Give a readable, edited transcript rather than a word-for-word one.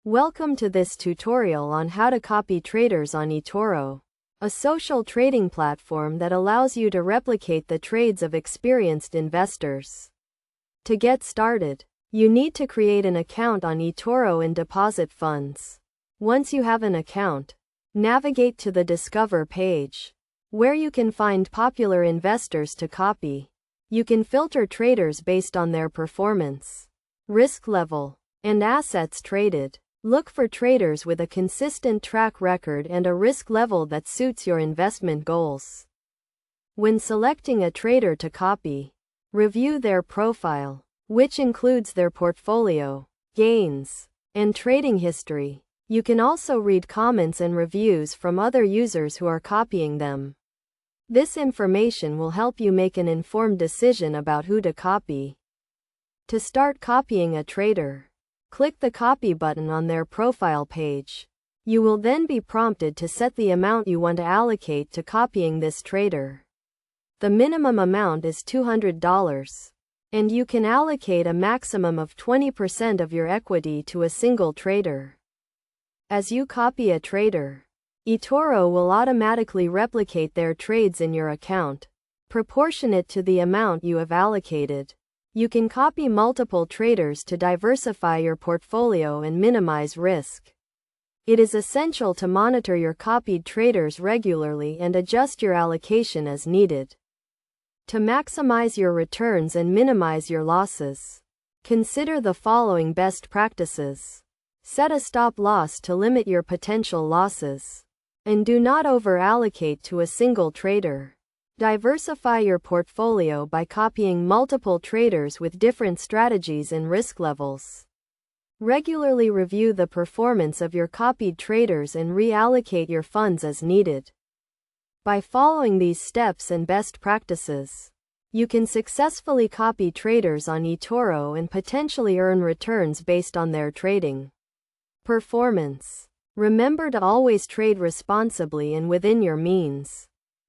Welcome to this tutorial on how to copy traders on Etoro, a social trading platform that allows you to replicate the trades of experienced investors. To get started, you need to create an account on Etoro and deposit funds. Once you have an account, navigate to the Discover page, where you can find popular investors to copy. You can filter traders based on their performance, risk level, and assets traded. Look for traders with a consistent track record and a risk level that suits your investment goals. When selecting a trader to copy, review their profile, which includes their portfolio, gains, and trading history. You can also read comments and reviews from other users who are copying them. This information will help you make an informed decision about who to copy. To start copying a trader, click the copy button on their profile page. You will then be prompted to set the amount you want to allocate to copying this trader. The minimum amount is $200, and you can allocate a maximum of 20% of your equity to a single trader. As you copy a trader, Etoro will automatically replicate their trades in your account, proportionate to the amount you have allocated. You can copy multiple traders to diversify your portfolio and minimize risk. It is essential to monitor your copied traders regularly and adjust your allocation as needed. To maximize your returns and minimize your losses, consider the following best practices. Set a stop loss to limit your potential losses, and do not over-allocate to a single trader. Diversify your portfolio by copying multiple traders with different strategies and risk levels. Regularly review the performance of your copied traders and reallocate your funds as needed. By following these steps and best practices, you can successfully copy traders on Etoro and potentially earn returns based on their trading performance. Remember to always trade responsibly and within your means.